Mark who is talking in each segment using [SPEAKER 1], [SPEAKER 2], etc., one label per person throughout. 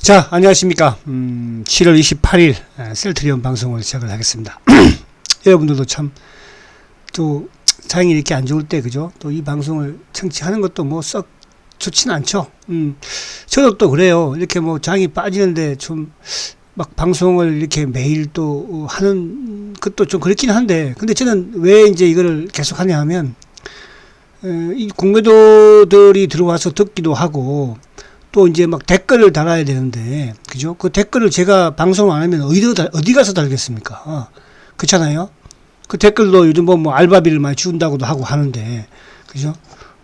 [SPEAKER 1] 자, 안녕하십니까. 7월 28일 셀트리온 방송을 시작을 하겠습니다. 여러분들도 참 또 장이 이렇게 안 좋을 때 그죠? 또 이 방송을 청취하는 것도 뭐 썩 좋지는 않죠. 저도 또 그래요. 이렇게 뭐 장이 빠지는데 좀 막 방송을 이렇게 매일 또 하는 것도 좀 그렇긴 한데, 근데 저는 왜 이제 이거를 계속 하냐 하면 이 공매도들이 들어와서 듣기도 하고, 또 이제 막 댓글을 달아야 되는데, 그죠? 그 댓글을 제가 방송을 안 하면 어디 가서 달겠습니까? 그렇잖아요? 그 댓글도 요즘 뭐 알바비를 많이 준다고도 하고 하는데, 그죠?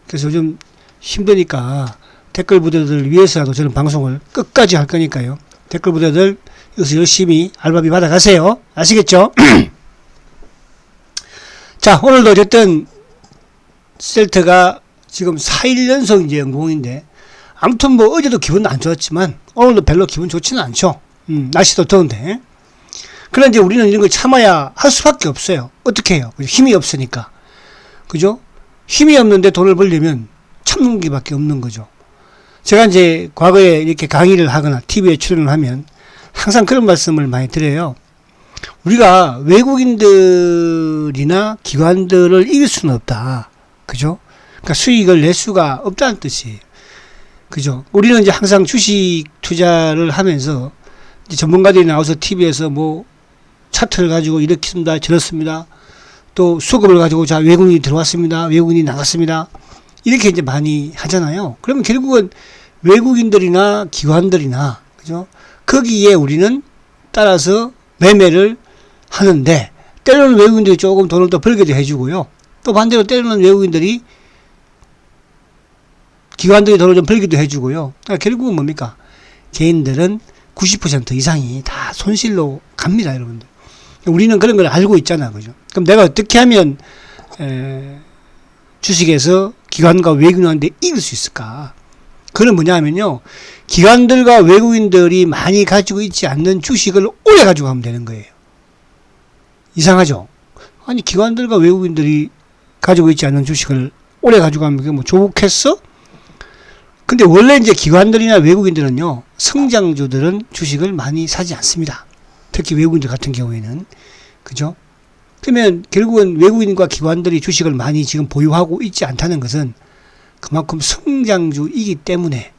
[SPEAKER 1] 그래서 요즘 힘드니까 댓글 부대들 위해서라도 저는 방송을 끝까지 할 거니까요. 댓글 부대들 여기서 열심히 알바비 받아가세요. 아시겠죠? 자, 오늘도 어쨌든 셀트가 지금 4일 연속 이제 연공인데, 아무튼 뭐 어제도 기분 안 좋았지만 오늘도 별로 기분 좋지는 않죠. 날씨도 더운데. 그런데 이제 우리는 이런 걸 참아야 할 수밖에 없어요. 어떻게 해요? 힘이 없으니까. 그죠? 힘이 없는데 돈을 벌려면 참는 게 밖에 없는 거죠. 제가 이제 과거에 이렇게 강의를 하거나 TV에 출연을 하면 항상 그런 말씀을 많이 드려요. 우리가 외국인들이나 기관들을 이길 수는 없다. 그죠? 그러니까 수익을 낼 수가 없다는 뜻이에요. 그죠? 우리는 이제 항상 주식 투자를 하면서 이제 전문가들이 나와서 TV에서 뭐 차트를 가지고 이렇습니다, 저렇습니다. 또 수급을 가지고 자, 외국인이 들어왔습니다, 외국인이 나갔습니다. 이렇게 이제 많이 하잖아요. 그러면 결국은 외국인들이나 기관들이나, 그죠? 거기에 우리는 따라서 매매를 하는데, 때로는 외국인들이 조금 돈을 더 벌게도 해주고요. 또 반대로 때로는 외국인들이 기관들이 돈을 좀 벌기도 해주고요. 그러니까 결국은 뭡니까? 개인들은 90% 이상이 다 손실로 갑니다, 여러분들. 우리는 그런 걸 알고 있잖아, 그죠? 그럼 내가 어떻게 하면 주식에서 기관과 외국인한테 이길 수 있을까? 그건 뭐냐 하면요, 기관들과 외국인들이 많이 가지고 있지 않는 주식을 오래 가지고 가면 되는 거예요. 이상하죠? 아니, 기관들과 외국인들이 가지고 있지 않는 주식을 오래 가지고 가면 그게 뭐 좋겠어? 근데 원래 이제 기관들이나 외국인들은요, 성장주들은 주식을 많이 사지 않습니다. 특히 외국인들 같은 경우에는. 그죠? 그러면 결국은 외국인과 기관들이 주식을 많이 지금 보유하고 있지 않다는 것은 그만큼 성장주이기 때문에,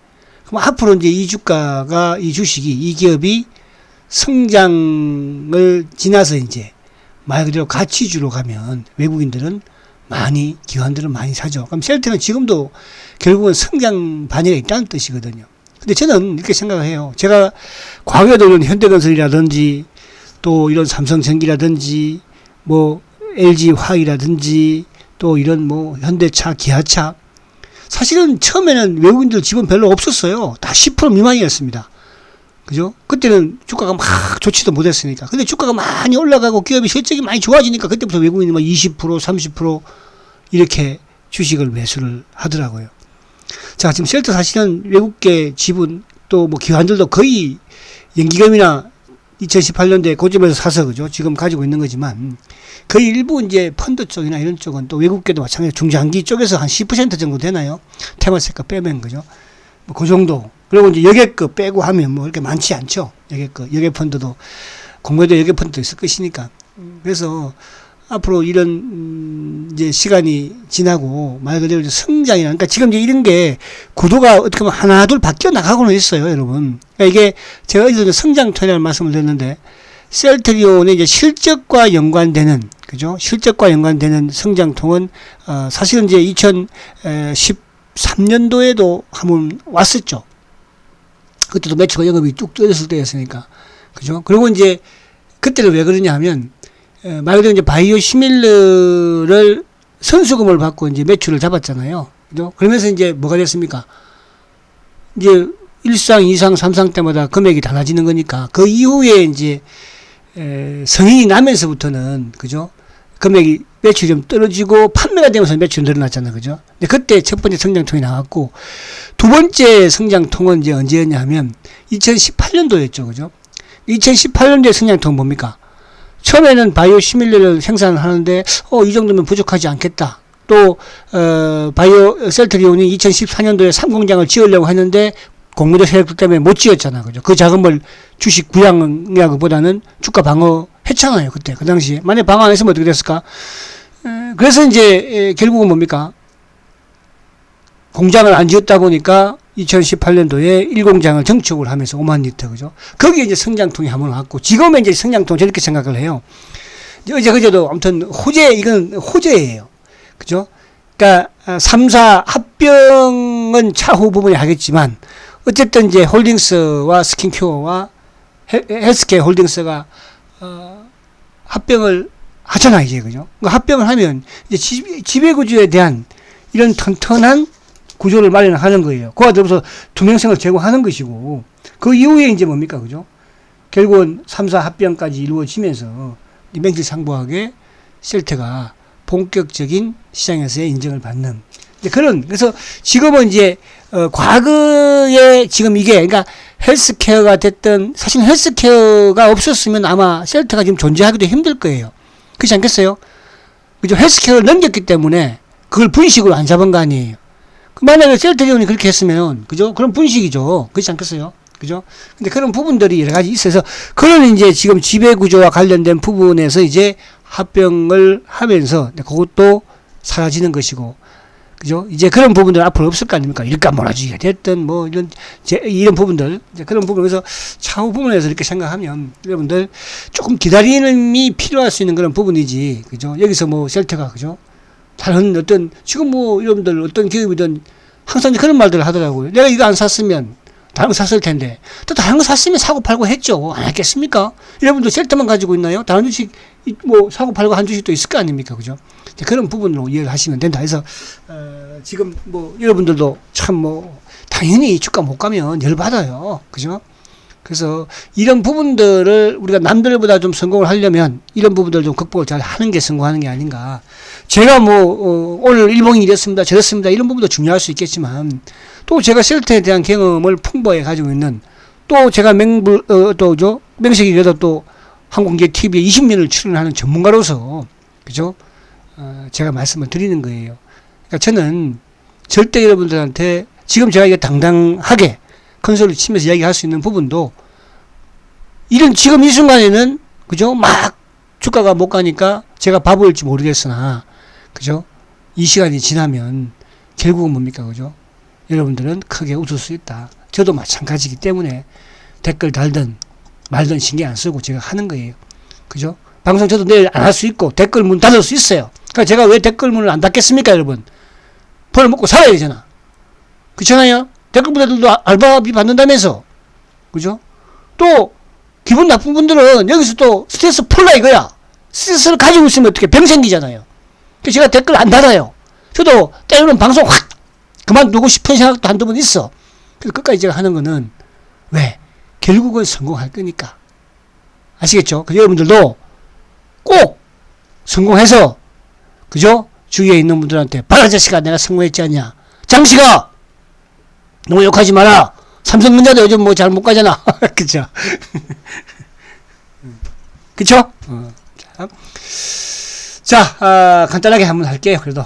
[SPEAKER 1] 그럼 앞으로 이제 이 주가가, 이 주식이, 이 기업이 성장을 지나서 이제 말 그대로 가치주로 가면 외국인들은 많이, 기관들은 많이 사죠. 그럼 셀트는 지금도 결국은 성장 반열에 있다는 뜻이거든요. 근데 저는 이렇게 생각을 해요. 제가 과거에도 이런 현대건설이라든지 또 이런 삼성전기라든지 뭐 LG화학이라든지 또 이런 뭐 현대차, 기아차, 사실은 처음에는 외국인들 지분 별로 없었어요. 다 10% 미만이었습니다. 그죠? 그때는 주가가 막 좋지도 못했으니까. 근데 주가가 많이 올라가고 기업이 실적이 많이 좋아지니까 그때부터 외국인이 막 20%, 30% 이렇게 주식을 매수를 하더라고요. 자, 지금 셀트 사실은 외국계 지분 또 뭐 기관들도 거의 연기금이나 2018년도에 고점에서 사서, 그죠? 지금 가지고 있는 거지만 거의 일부 이제 펀드 쪽이나 이런 쪽은 또 외국계도 마찬가지로 중장기 쪽에서 한 10% 정도 되나요? 테마세가 빼면, 그죠? 뭐 그 정도. 그리고 이제 여객급 빼고 하면 뭐 이렇게 많지 않죠. 여객급, 여객펀드도, 공매도 여객펀드도 있을 것이니까. 그래서 앞으로 이런 이제 시간이 지나고 말 그대로 이제 성장이나, 그러니까 지금 이제 이런 게 구도가 어떻게 보면 하나 둘 바뀌어 나가고는 있어요, 여러분. 그러니까 이게 제가 어디서 성장통이라는 말씀을 드렸는데, 셀트리온의 이제 실적과 연관되는, 그죠? 실적과 연관되는 성장통은 사실은 이제 2013년도에도 한번 왔었죠. 그때도 매출과 영업이 뚝 떨어졌을 때였으니까, 그죠? 그리고 이제 그때는 왜 그러냐 하면, 말 그대로 이제 바이오 시밀러를 선수금을 받고 이제 매출을 잡았잖아요. 그죠? 그러면서 이제 뭐가 됐습니까? 이제 1상, 2상, 3상 때마다 금액이 달라지는 거니까 그 이후에 이제 성인이 나면서부터는, 그죠? 금액이 매출이 좀 떨어지고 판매가 되면서 매출이 늘어났잖아요. 그죠? 근데 그때 첫 번째 성장통이 나왔고, 두 번째 성장통은 이제 언제였냐 하면 2018년도였죠. 그죠? 2018년도에 성장통은 뭡니까? 처음에는 바이오 시밀러를 생산을 하는데 이 정도면 부족하지 않겠다. 또 바이오 셀트리온이 2014년도에 3공장을 지으려고 했는데 공모주 세력 때문에 못 지었잖아. 그죠? 그 자금을 주식 부양하기보다는 주가 방어 했잖아요. 그때. 그 당시에. 만약에 방어 안 했으면 어떻게 됐을까? 그래서 이제, 결국은 뭡니까? 공장을 안 지었다 보니까 2018년도에 1공장을 증축을 하면서 5만 리터. 그죠? 거기에 이제 성장통이 한번 왔고, 지금은 이제 성장통 저렇게 생각을 해요. 그제도 아무튼 이건 호재예요. 그죠? 그러니까 3사 합병은 차후 부분에 하겠지만 어쨌든 이제 홀딩스와 스킨큐어와 헬스케어 홀딩스가 합병을 하잖아 이제. 그죠? 합병을 하면 이제 지배구조에 대한 이런 튼튼한 구조를 마련하는 거예요. 그와 더불어서 투명성을 제공하는 것이고, 그 이후에 이제 뭡니까? 그죠? 결국은 3사 합병까지 이루어지면서 맹지상부하게 셀트가 본격적인 시장에서의 인정을 받는 그래서 지금은 이제 과거에 지금 이게 그러니까 헬스케어가 됐든 사실 헬스케어가 없었으면 아마 셀트가 지금 존재하기도 힘들 거예요. 그렇지 않겠어요? 그죠? 헬스케어를 넘겼기 때문에 그걸 분식으로 안 잡은 거 아니에요. 만약에 셀트리온이 그렇게 했으면 그죠? 그런 분식이죠. 그렇지 않겠어요? 그죠? 근데 그런 부분들이 여러 가지 있어서 그런 이제 지금 지배구조와 관련된 부분에서 이제 합병을 하면서 그것도 사라지는 것이고, 그죠? 이제 그런 부분들 앞으로 없을 거 아닙니까? 일감 몰아주기가 됐든 뭐 이런 부분들, 이제 그런 부분에서 차후 부분에서 이렇게 생각하면 여러분들 조금 기다림이 필요할 수 있는 그런 부분이지, 그죠? 여기서 뭐 셀트가, 그죠? 다른 어떤 지금 뭐 여러분들 어떤 기업이든 항상 그런 말들을 하더라고요. 내가 이거 안 샀으면 다른 거 샀을 텐데, 또 다른 거 샀으면 사고 팔고 했죠. 안 했겠습니까? 여러분도 셀트만 가지고 있나요? 다른 주식, 뭐, 사고 팔고 한 주식도 있을 거 아닙니까? 그죠? 그런 부분으로 이해를 하시면 된다. 그래서, 지금 뭐, 여러분들도 참 뭐, 당연히 주가 못 가면 열받아요. 그죠? 그래서 이런 부분들을 우리가 남들보다 좀 성공을 하려면 이런 부분들을 좀 극복을 잘 하는 게 성공하는 게 아닌가. 제가 뭐, 오늘 일봉이 이랬습니다, 저랬습니다, 이런 부분도 중요할 수 있겠지만, 또 제가 셀트에 대한 경험을 풍부하게 가지고 있는, 또 제가 명색이 그래도 또 항공기 TV에 20년을 출연하는 전문가로서, 그죠? 제가 말씀을 드리는 거예요. 그러니까 저는 절대 여러분들한테 지금 제가 이게 당당하게 큰 소리를 치면서 이야기할 수 있는 부분도 이런 지금 이 순간에는, 그죠? 막 주가가 못 가니까 제가 바보일지 모르겠으나, 그죠? 이 시간이 지나면 결국은 뭡니까? 그죠? 여러분들은 크게 웃을 수 있다. 저도 마찬가지이기 때문에 댓글 달든 말든 신경 안 쓰고 제가 하는 거예요. 그죠? 방송 저도 내일 안 할 수 있고 댓글 문 닫을 수 있어요. 그러니까 제가 왜 댓글 문을 안 닫겠습니까, 여러분? 벌 먹고 살아야 되잖아. 그렇잖아요? 댓글분들도 알바비 받는다면서. 그죠? 또 기분 나쁜 분들은 여기서 또 스트레스 풀라 이거야. 스트레스를 가지고 있으면 어떻게 병 생기잖아요. 그래서 제가 댓글 안 달아요. 저도 때로는 방송 확 그만두고 싶은 생각도 한두 번 있어. 그래서 끝까지 제가 하는 거는 왜? 결국은 성공할 거니까. 아시겠죠? 그래서 여러분들도 꼭 성공해서, 그죠? 주위에 있는 분들한테 봐라 자식아, 내가 성공했지 않냐. 장식아, 너무 욕하지 마라. 삼성전자도 요즘 뭐 잘 못 가잖아. 그쵸? 그쵸? 자, 간단하게 한번 할게요. 그래도.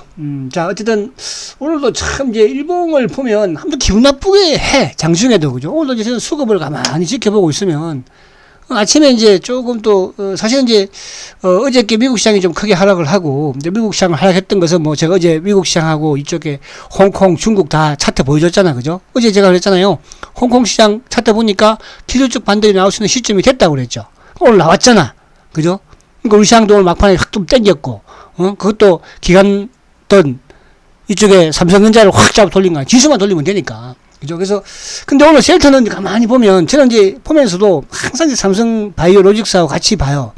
[SPEAKER 1] 자, 어쨌든, 오늘도 참, 이제, 일봉을 보면, 한번 기분 나쁘게 해. 장중에도, 그죠? 오늘도 이제 저는 수급을 가만히 지켜보고 있으면, 아침에 이제 조금 또, 사실은 이제, 어저께 미국 시장이 좀 크게 하락을 하고, 이제 미국 시장을 하락했던 것은 뭐, 제가 어제 미국 시장하고 이쪽에 홍콩, 중국 다 차트 보여줬잖아. 그죠? 어제 제가 그랬잖아요. 홍콩 시장 차트 보니까 기술적 반등이 나올 수 있는 시점이 됐다고 그랬죠. 오늘 나왔잖아. 그죠? 그러니까 우리 시장도 오늘 막판에 확 좀 땡겼고, 그것도 기관던 이쪽에 삼성전자를 확 잡아 돌린 거야. 지수만 돌리면 되니까. 그죠? 그래서, 근데 오늘 셀트는 가만히 보면, 저는 이제 보면서도 항상 이제 삼성 바이오로직스하고 같이 봐요.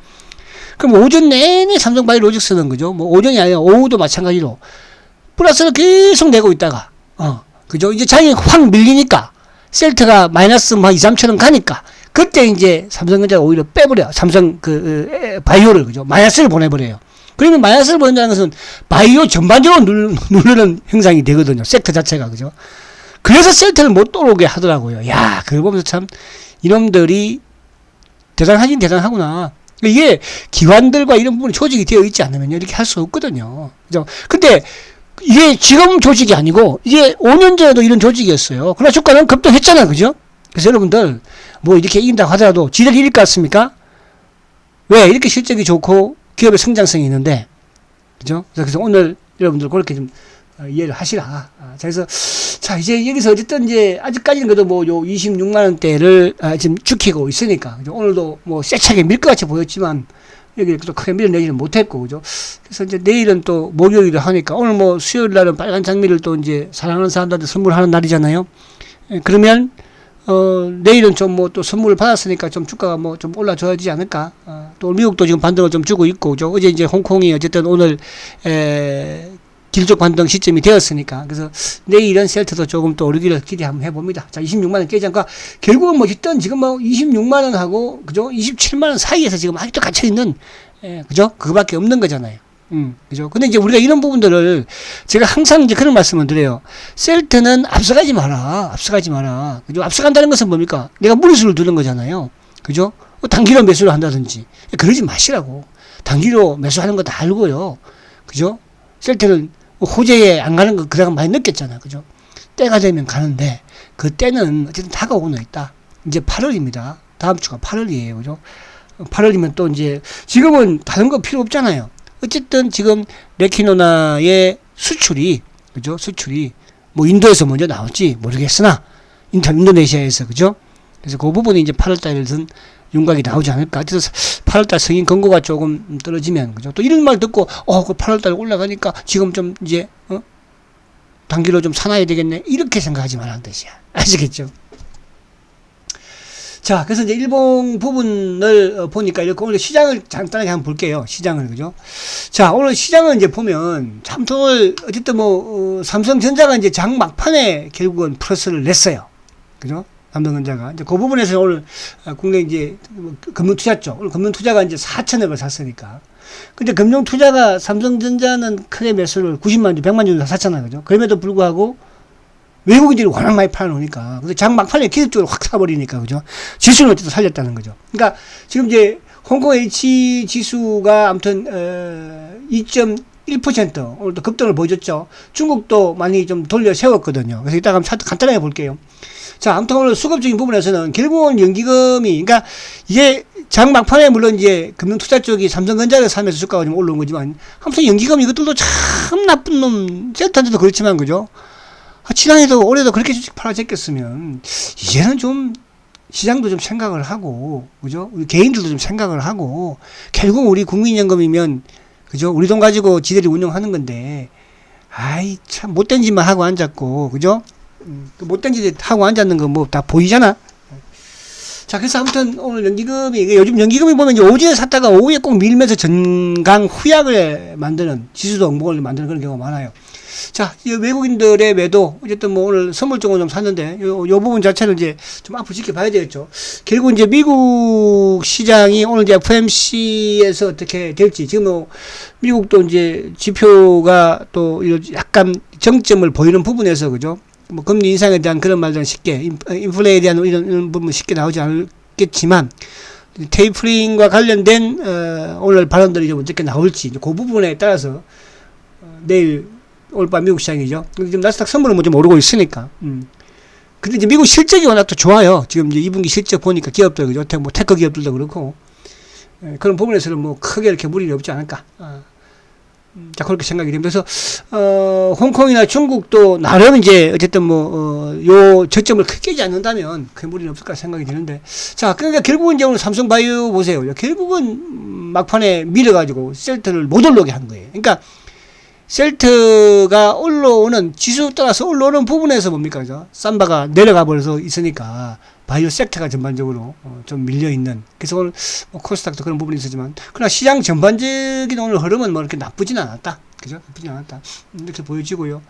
[SPEAKER 1] 그럼 오전 내내 삼성 바이오로직스는, 그죠? 뭐 오전이 아니라 오후도 마찬가지로 플러스를 계속 내고 있다가, 그죠? 이제 장이 확 밀리니까, 셀트가 마이너스 뭐 2, 3천원 가니까, 그때 이제 삼성전자가 오히려 빼버려요. 삼성 바이오를, 그죠? 마이너스를 보내버려요. 그러면 마이너스를 보낸다는 것은 바이오 전반적으로 누르는 형상이 되거든요. 섹터 자체가, 그죠? 그래서 셀트를 못 들어오게 하더라고요. 야, 그걸 보면서 참, 이놈들이 대단하긴 대단하구나. 이게 기관들과 이런 부분이 조직이 되어 있지 않으면 이렇게 할 수 없거든요. 그죠? 근데 이게 지금 조직이 아니고 이게 5년 전에도 이런 조직이었어요. 그러나 주가는 급등했잖아요. 그죠? 그래서 여러분들 뭐 이렇게 이긴다고 하더라도 지들 이길 것 같습니까? 왜? 이렇게 실적이 좋고 기업의 성장성이 있는데, 그죠? 그래서 오늘 여러분들 그렇게 좀 이해를 하시라. 그래서 자 이제 여기서 어쨌든 이제 아직까지는 그래도 뭐 요 26만 원대를 지금 지키고 있으니까, 그죠? 오늘도 뭐 세차게 밀 것 같이 보였지만 여기 또 크게 밀어내지는 못했고, 그죠? 그래서 이제 내일은 또 목요일을 하니까 오늘 뭐 수요일 날은 빨간 장미를 또 이제 사랑하는 사람들한테 선물하는 날이잖아요. 그러면 내일은 좀 뭐 또 선물을 받았으니까 좀 주가가 뭐 좀 올라줘야 되지 않을까. 또 미국도 지금 반등을 좀 주고 있고, 그죠? 어제 이제 홍콩이 어쨌든 오늘 길적 반등 시점이 되었으니까, 그래서 내일은 셀트도 조금 또 오르기를 기대 한번 해봅니다. 자, 26만 원 깨지 않고 결국은 뭐 어쨌든 지금 뭐 26만 원하고, 그죠? 27만 원 사이에서 지금 아직도 갇혀 있는, 그죠? 그거밖에 없는 거잖아요. 그죠? 근데 이제 우리가 이런 부분들을 제가 항상 이제 그런 말씀을 드려요. 셀트는 앞서가지 마라. 앞서가지 마라. 그죠? 앞서간다는 것은 뭡니까? 내가 무리수를 두는 거잖아요. 그죠? 단기로 매수를 한다든지. 그러지 마시라고. 단기로 매수하는 거 다 알고요. 그죠? 셀트는 호재에 안 가는 거 그다가 많이 느꼈잖아. 그죠? 때가 되면 가는데 그 때는 어쨌든 다가오고 있다. 이제 8월입니다. 다음 주가 8월이에요. 그죠? 8월이면 또 이제 지금은 다른 거 필요 없잖아요. 어쨌든 지금 레키노나의 수출이, 그죠? 수출이 뭐 인도에서 먼저 나올지 모르겠으나 인도네시아에서, 그죠? 그래서 그 부분이 이제 8월 달에는 윤곽이 나오지 않을까. 그래서 8월 달 승인 권고가 조금 떨어지면, 그죠? 또 이런 말 듣고 그 8월 달 올라가니까 지금 좀 이제 단기로 좀 사놔야 되겠네. 이렇게 생각하지 말라는 뜻이야. 아시겠죠? 자, 그래서 이제 일본 부분을 보니까 이렇게 오늘 시장을 간단하게 한번 볼게요. 시장을, 그죠? 자, 오늘 시장을 이제 보면 참 오늘 어쨌든 뭐 삼성전자가 이제 장 막판에 결국은 플러스를 냈어요. 그죠? 삼성전자가 이제 그 부분에서 오늘 국내 이제 금융투자 쪽, 오늘 금융투자가 이제 4천억을 샀으니까. 근데 금융투자가 삼성전자는 크게 매수를 90만 주, 100만 주 샀잖아요. 그죠? 그럼에도 불구하고 외국인들이 워낙 많이 팔아놓으니까, 근데 장 막판에 기술적으로 확 사버리니까, 그죠? 지수는 어쨌든 살렸다는 거죠. 그러니까 지금 이제 홍콩 H 지수가 아무튼 2.1% 오늘도 급등을 보여줬죠. 중국도 많이 좀 돌려 세웠거든요. 그래서 이따가 한번 간단하게 볼게요. 자, 아무튼 오늘 수급적인 부분에서는 결국은 연기금이, 그러니까 이게 장 막판에 물론 이제 금융투자 쪽이 삼성전자를 사면서 주가가 좀 올라온 거지만, 아무튼 연기금 이것들도 참 나쁜 놈, 셀트한테도 그렇지만, 그죠? 지난해도 올해도 그렇게 주식 팔아제꼈으면 이제는 좀 시장도 좀 생각을 하고, 그죠? 우리 개인들도 좀 생각을 하고, 결국 우리 국민연금이면, 그죠? 우리 돈 가지고 지들이 운영하는 건데, 아이 참 못된 짓만 하고 앉았고, 그죠? 못된 짓 하고 앉았는 거 뭐 다 보이잖아. 자, 그래서 아무튼 오늘 연기금이, 요즘 연기금이 보면 이제 오전에 샀다가 오후에 꼭 밀면서 전강 후약을 만드는, 지수도 엉복을 만드는 그런 경우가 많아요. 자, 외국인들의 매도, 어쨌든 뭐 오늘 선물 쪽으로 좀 샀는데, 요 부분 자체를 이제 좀 앞으로 지켜봐야 되겠죠. 결국 이제 미국 시장이 오늘 이제 FOMC에서 어떻게 될지, 지금 뭐 미국도 이제 지표가 또 약간 정점을 보이는 부분에서, 그죠? 뭐 금리 인상에 대한 그런 말들은 쉽게, 인플레에 대한 이런 부분 쉽게 나오지 않겠지만, 테이퍼링과 관련된 오늘 발언들이 좀 어떻게 나올지, 그 부분에 따라서 내일 오늘 밤 미국 시장이죠. 지금 나스닥 선물은 뭐 좀 오르고 있으니까. 근데 이제 미국 실적이 워낙 또 좋아요. 지금 이제 2분기 실적 보니까 기업들, 그죠? 뭐 테크 기업들도 그렇고. 그런 부분에서는 뭐 크게 이렇게 무리가 없지 않을까. 자, 그렇게 생각이 됩니다. 그래서, 홍콩이나 중국도 나름 이제 어쨌든 요 저점을 크게 깨지 않는다면 그 무리는 없을까 생각이 드는데. 자, 그러니까 결국은 이제 오늘 삼성바이오 보세요. 결국은 막판에 밀어가지고 셀트를 못 올라오게 한 거예요. 그러니까 셀트가 올라오는, 지수 따라서 올라오는 부분에서 뭡니까, 그죠? 삼바가 내려가 버려서 있으니까, 바이오 섹터가 전반적으로 좀 밀려있는. 그래서 오늘 코스닥도 그런 부분이 있었지만, 그러나 시장 전반적인 오늘 흐름은 뭐 이렇게 나쁘진 않았다. 그죠? 나쁘진 않았다. 이렇게 보여지고요.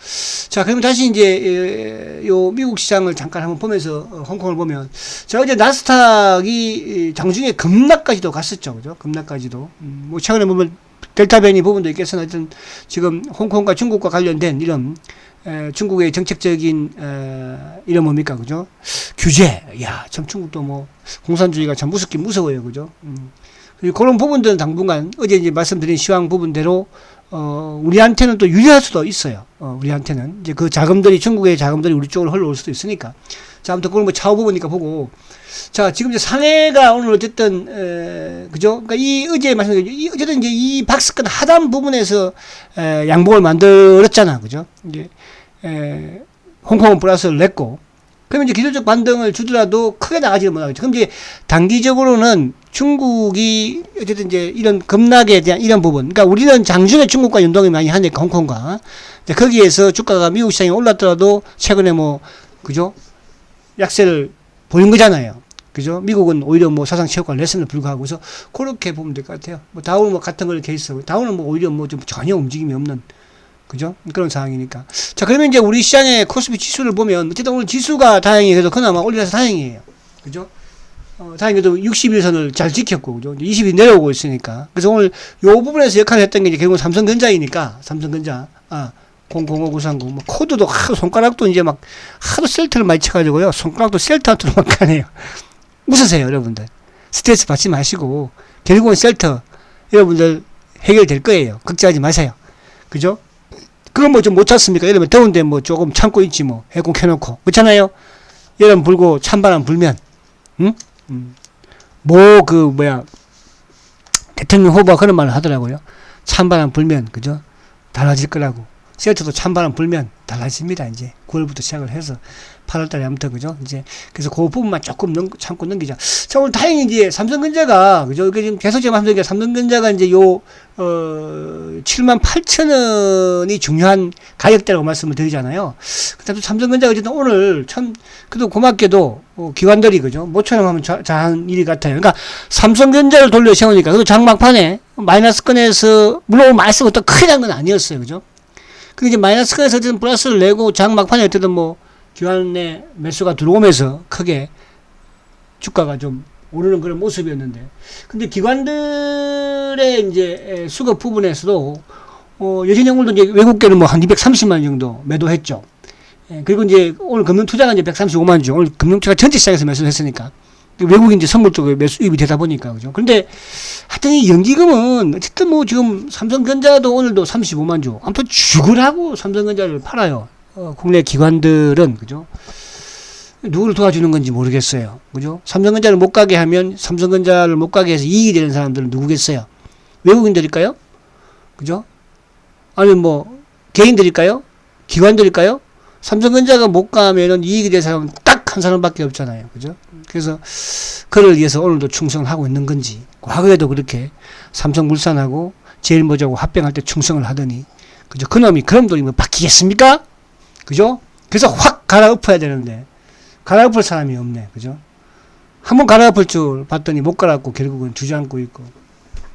[SPEAKER 1] 자, 그러면 다시 이제, 요 미국 시장을 잠깐 한번 보면서, 홍콩을 보면, 자, 어제 나스닥이 장중에 급락까지도 갔었죠. 그죠? 급락까지도. 뭐 최근에 보면, 델타 변이 부분도 있겠으나 하여튼 지금 홍콩과 중국과 관련된 이런 중국의 정책적인 이런 뭡니까, 그죠? 규제. 야, 참 중국도 뭐 공산주의가 참 무섭긴 무서워요, 그죠? 그리고 그런 부분들은 당분간 어제 이제 말씀드린 시황 부분대로 우리한테는 또 유리할 수도 있어요. 우리한테는. 이제 그 자금들이, 중국의 자금들이 우리 쪽으로 흘러올 수도 있으니까. 자, 아무튼 그걸 뭐 차후 보니까 보고. 자, 지금 이제 상해가 오늘 어쨌든, 그죠? 그러니까 이 어제 말씀드린, 어쨌든 이제 이 박스권 하단 부분에서, 양봉을 만들었잖아. 그죠? 이제, 홍콩은 플러스를 냈고. 그러면 이제 기술적 반등을 주더라도 크게 나가지는 못하겠죠. 그럼 이제 단기적으로는 중국이 어쨌든 이제 이런 급락에 대한 이런 부분. 그러니까 우리는 장중에 중국과 연동이 많이 하니까 홍콩과. 거기에서 주가가 미국 시장에 올랐더라도 최근에 뭐, 그죠? 약세를 보인 거잖아요. 그죠? 미국은 오히려 뭐 사상 최고가 레슨을 불구하고 그래서 그렇게 보면 될 것 같아요. 뭐 다우는 뭐 같은 걸 케이스고 다우는 뭐 오히려 뭐 좀 전혀 움직임이 없는 그죠? 그런 상황이니까. 자, 그러면 이제 우리 시장의 코스피 지수를 보면, 어쨌든 오늘 지수가 다행히 그래도 그나마 올라서 다행이에요. 그죠? 다행히도 60일선을 잘 지켰고, 그죠? 20이 내려오고 있으니까. 그래서 오늘 요 부분에서 역할을 했던 게 이제 결국 삼성전자이니까, 삼성전자, 005939, 뭐, 코드도, 손가락도 이제 막, 하도 셀트를 많이 쳐가지고요. 손가락도 셀트한테로 막 가네요. 웃으세요, 여러분들. 스트레스 받지 마시고, 결국은 셀트, 여러분들 해결될 거예요. 걱정하지 마세요. 그죠? 그건 뭐 좀 못 참습니까? 예를 들면 더운데 뭐 조금 참고 있지 뭐. 에어컨 켜놓고. 그렇잖아요? 여름 불고 찬바람 불면, 응? 대통령 후보가 그런 말을 하더라고요. 찬바람 불면, 그죠? 달라질 거라고. 셀트도 찬바람 불면 달라집니다, 이제. 9월부터 시작을 해서. 8월달에 아무튼, 그죠? 이제. 그래서 그 부분만 조금 참고 넘기자. 자, 오늘 다행히 이제 삼성전자가, 그죠? 이게 지금 계속 제가 말씀드린 게 삼성전자가 이제 78,000원이 중요한 가격대라고 말씀을 드리잖아요. 그다음에 삼성전자가 어쨌든 오늘 참, 그래도 고맙게도, 기관들이, 그죠? 모처럼 하면 잘한 일이 같아요. 그러니까 삼성전자를 돌려 세우니까, 그래도 장막판에 마이너스권에서, 물론 마이너스가 또 크게 난 건 아니었어요. 그죠? 근데 이제 마이너스권에서 어쨌든 플러스를 내고 장막판에 어쨌든 뭐, 기관의 매수가 들어오면서 크게 주가가 좀 오르는 그런 모습이었는데. 근데 기관들의 이제 수급 부분에서도, 여전히 오늘도 이제 외국계는 뭐 한 230만 정도 매도했죠. 그리고 이제 오늘 금융투자가 이제 135만 주, 오늘 금융투자 전체 시장에서 매수를 했으니까. 외국인 이제 선물 쪽에 매수입이 되다 보니까, 그죠. 근데 하여튼 이 연기금은 어쨌든 뭐 지금 삼성전자도 오늘도 35만 주, 아무튼 죽으라고 삼성전자를 팔아요. 국내 기관들은, 그죠? 누구를 도와주는 건지 모르겠어요. 그죠? 삼성전자를 못 가게 하면, 삼성전자를 못 가게 해서 이익이 되는 사람들은 누구겠어요? 외국인들일까요? 그죠? 아니면 뭐, 개인들일까요? 기관들일까요? 삼성전자가 못 가면은 이익이 되는 사람은 딱 한 사람밖에 없잖아요. 그죠? 그래서, 그를 위해서 오늘도 충성을 하고 있는 건지, 과거에도 그렇게 삼성물산하고 제일모직하고 합병할 때 충성을 하더니, 그죠? 그놈이 그런 돈이 뭐 바뀌겠습니까? 그죠? 그래서 확 갈아엎어야 되는데, 갈아엎을 사람이 없네. 그죠? 한번 갈아엎을 줄 봤더니 못 갈아엎고 결국은 주저앉고 있고.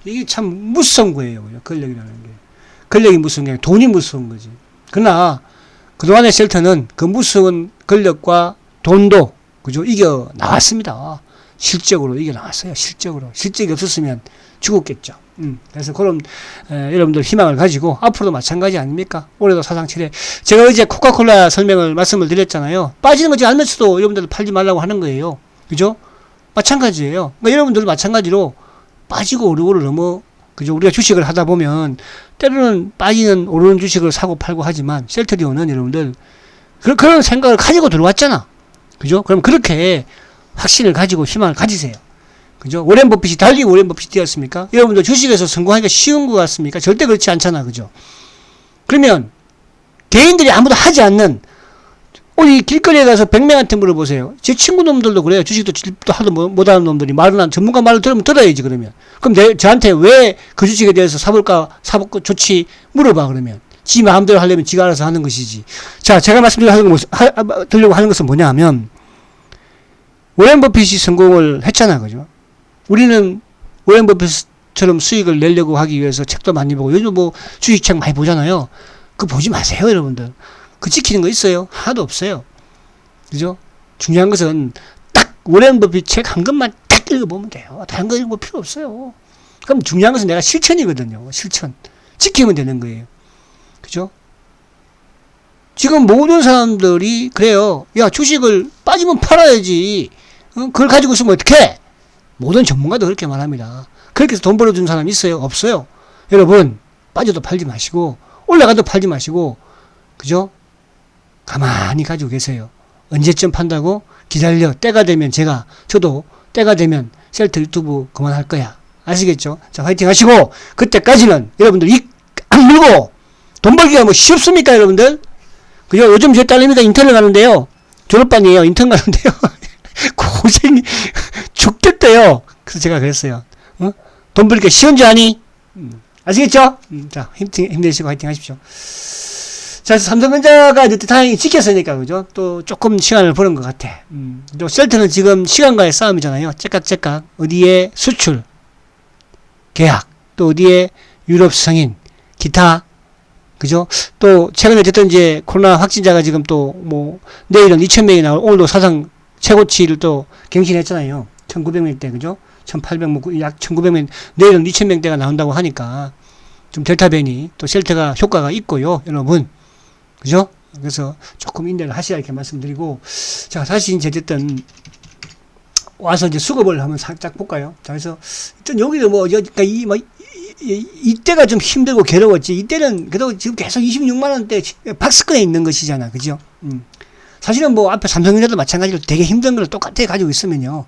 [SPEAKER 1] 이게 참 무서운 거예요. 그죠? 권력이라는 게. 권력이 무서운 게 아니라 돈이 무서운 거지. 그러나, 그동안의 셀터는 그 무서운 권력과 돈도, 그죠? 이겨 나왔습니다. 실적으로 이겨 나왔어요. 실적으로. 실적이 없었으면 죽었겠죠. 그래서 그런 여러분들 희망을 가지고 앞으로도 마찬가지 아닙니까? 올해도 사상칠회. 제가 어제 코카콜라 말씀을 드렸잖아요. 빠지는 거지 알면서도 여러분들 팔지 말라고 하는 거예요. 그죠? 마찬가지예요. 그러니까 여러분들도 마찬가지로 빠지고 오르고를 너무, 그죠? 우리가 주식을 하다 보면 때로는 빠지는 오르는 주식을 사고 팔고 하지만 셀트리온은 여러분들 그런 생각을 가지고 들어왔잖아. 그죠? 그럼 그렇게 확신을 가지고 희망을 가지세요. 그죠? 워렌 버핏이 달리고 워렌 버핏이 되었습니까? 여러분들 주식에서 성공하기가 쉬운 것 같습니까? 절대 그렇지 않잖아. 그죠? 그러면 개인들이 아무도 하지 않는, 우리 길거리에 가서 100명한테 물어보세요. 제 친구 놈들도 그래요. 주식도 하도 못하는 놈들이 전문가 말을 들으면 들어야지, 그러면. 그럼 저한테 왜 그 주식에 대해서 사볼까 좋지 물어봐, 그러면. 지 마음대로 하려면 지가 알아서 하는 것이지. 자, 제가 드리려고 하는 것은 뭐냐 하면, 워렌 버핏이 성공을 했잖아. 그죠? 우리는 워렌 버핏처럼 수익을 내려고 하기 위해서 책도 많이 보고, 요즘 뭐 주식책 많이 보잖아요. 그거 보지 마세요, 여러분들. 그 지키는 거 있어요? 하나도 없어요. 그죠? 중요한 것은 딱 워렌 버핏 책 한 것만 딱 읽어보면 돼요. 다른 거 읽을 필요 없어요. 그럼 중요한 것은 내가 실천이거든요. 실천. 지키면 되는 거예요. 그죠? 지금 모든 사람들이 그래요. 야, 주식을 빠지면 팔아야지. 그걸 가지고 있으면 어떡해? 모든 전문가도 그렇게 말합니다. 그렇게 해서 돈 벌어준 사람 있어요? 없어요? 여러분, 빠져도 팔지 마시고, 올라가도 팔지 마시고, 그죠? 가만히 가지고 계세요. 언제쯤 판다고? 기다려. 때가 되면 저도 때가 되면 셀트 유튜브 그만할 거야. 아시겠죠? 자, 화이팅 하시고, 그때까지는 여러분들 입 안 물고, 돈 벌기가 뭐 쉽습니까, 여러분들? 그죠? 요즘 제 딸내미가 인턴을 가는데요. 졸업반이에요. 인턴 가는데요. 고생이 죽겠대요. 그래서 제가 그랬어요. 돈 벌기가 쉬운 줄 아니? 아시겠죠? 자, 힘내시고 화이팅 하십시오. 자, 삼성전자가 이제 다행히 지켰으니까, 그죠? 또 조금 시간을 버는 것 같아. 또 셀트는 지금 시간과의 싸움이잖아요. 째깍째깍. 어디에 수출, 계약, 또 어디에 유럽 승인, 기타, 그죠? 또, 최근에 어쨌든 이제 코로나 확진자가 지금 또, 내일은 2,000명이 나오고, 오늘도 사상 최고치를 또 갱신했잖아요. 1,900명대, 그죠? 1,800, 약 1,900명, 내일은 2,000명대가 나온다고 하니까, 좀 델타 변이, 또 셀트가 효과가 있고요, 여러분. 그죠? 그래서 조금 인내를 하시라 이렇게 말씀드리고, 자, 다시 이제 어쨌든, 와서 이제 수급을 한번 살짝 볼까요? 자, 그래서, 일단 여기도 그러니까 이때가 좀 힘들고 괴로웠지. 이때는 그래도 지금 계속 26만원대 박스권에 있는 것이잖아. 그죠? 사실은 앞에 삼성전자도 마찬가지로 되게 힘든 걸 똑같아 가지고 있으면요.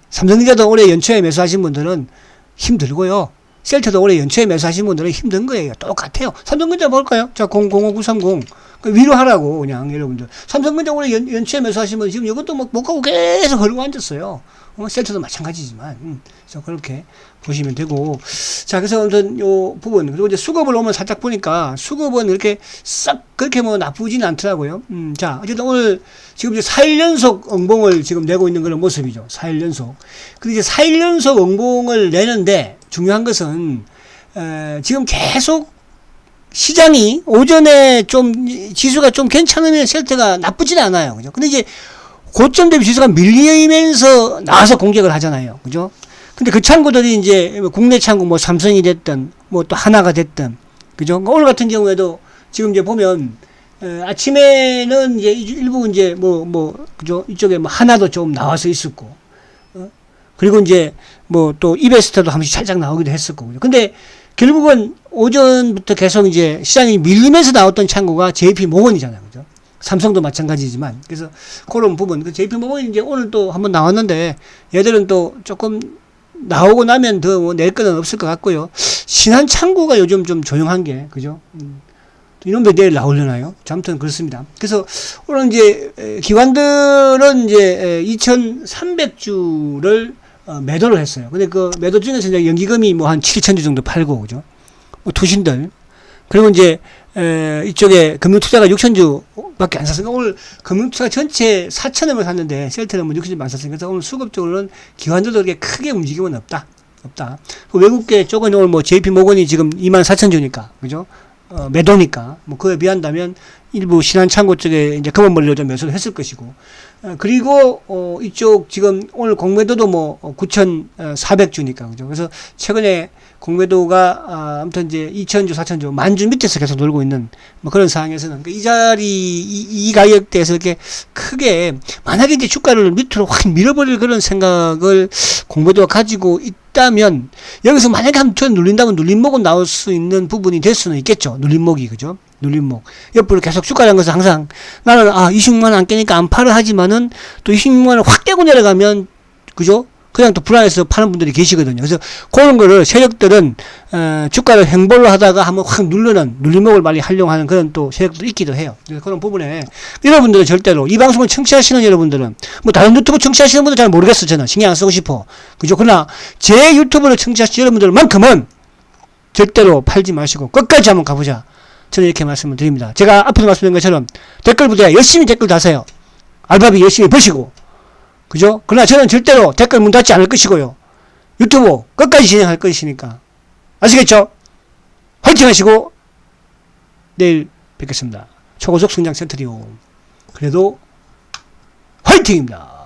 [SPEAKER 1] 삼성전자도 올해 연초에 매수하신 분들은 힘들고요. 셀트도 올해 연초에 매수하신 분들은 힘든 거예요. 똑같아요. 삼성전자 볼까요? 자, 005930. 위로 하라고, 그냥, 여러분들. 삼성전자 올해 연초에 매수하신 분 지금 이것도 못 가고 계속 걸고 앉았어요. 셀트도 마찬가지지만. 그래서 그렇게 보시면 되고. 자, 그래서 아무튼 요 부분. 그리고 이제 수급을 오면 살짝 보니까 수급은 이렇게 싹 그렇게 나쁘지는 않더라고요. 자, 어쨌든 오늘 지금 이제 4일 연속 응봉을 지금 내고 있는 그런 모습이죠. 4일 연속. 근데 이제 4일 연속 응봉을 내는데 중요한 것은, 지금 계속 시장이 오전에 좀 지수가 좀 괜찮으면 셀트가 나쁘진 않아요. 그죠? 근데 이제 고점 대비 지수가 밀리면서 나와서 공격을 하잖아요. 그죠? 근데 그 창구들이 이제 국내 창구 삼성이 됐든 또 하나가 됐든, 그죠? 오늘 같은 경우에도 지금 이제 보면 아침에는 이제 일부 이제 그죠? 이쪽에 하나도 좀 나와서 있었고, 그리고 이제 또 이베스터도 한 번씩 살짝 나오기도 했었고, 그죠? 근데 결국은 오전부터 계속 이제 시장이 밀리면서 나왔던 창구가 JP 모건이잖아요. 그죠? 삼성도 마찬가지지만. 그래서 그런 부분. JP 모건이 이제 오늘 또 한번 나왔는데 얘들은 또 조금 나오고 나면 더 낼 거는 없을 것 같고요. 신한 창구가 요즘 좀 조용한 게, 그죠? 이놈들 내일 나오려나요? 아무튼 그렇습니다. 그래서 오늘 이제 기관들은 이제 2,300주를 매도를 했어요. 근데 그 매도 중에서 이제 연기금이 한 7,000주 정도 팔고, 그죠? 투신들. 그리고 이제, 이쪽에 금융투자가 6,000주 밖에 안 샀으니까 오늘 금융투자가 전체 4,000원을 샀는데 셀트는 6,000주만 샀으니까 그래서 오늘 수급적으로는 기관들도 그렇게 크게 움직임은 없다. 그 외국계 쪽은 오늘 JP 모건이 지금 24,000주니까, 그죠? 매도니까. 그에 비한다면 일부 신한창고 쪽에 이제 금원물로 좀 매수를 했을 것이고. 그리고, 이쪽 지금 오늘 공매도도 9,400주니까. 그죠? 그래서 최근에 공매도가, 아무튼 이제 2,000주, 4,000주, 10,000주 밑에서 계속 놀고 있는 그런 상황에서는 이 자리, 이 가격대에서 이렇게 크게, 만약에 이제 주가를 밑으로 확 밀어버릴 그런 생각을 공매도가 가지고 있다면, 여기서 만약에 한 번 눌린다면 눌림목은 나올 수 있는 부분이 될 수는 있겠죠. 눌림목이, 그죠? 눌림목. 옆으로 계속 주가라는 것은 항상 나는 26만원 안 깨니까 안 팔아 하지만은 또 26만원 확 깨고 내려가면, 그죠? 그냥 또 불안해서 파는 분들이 계시거든요. 그래서 그런 거를 세력들은 주가를 행보를 하다가 한번 확 누르는 눌림목을 많이 활용하는 그런 또 세력도 있기도 해요. 그래서 그런 부분에 여러분들은 절대로 이 방송을 청취하시는 여러분들은 다른 유튜브 청취하시는 분들 잘 모르겠어. 저는 신경 안 쓰고 싶어. 그죠? 그러나 제 유튜브를 청취하시는 여러분들만큼은 절대로 팔지 마시고 끝까지 한번 가보자. 저는 이렇게 말씀을 드립니다. 제가 앞에서 말씀드린 것처럼 댓글 부대에 열심히 댓글 다세요. 알바비 열심히 버시고. 그죠? 그러나 저는 절대로 댓글 문 닫지 않을 것이고요. 유튜브 끝까지 진행할 것이니까. 아시겠죠? 화이팅 하시고 내일 뵙겠습니다. 초고속 성장 센트리오. 그래도 화이팅입니다.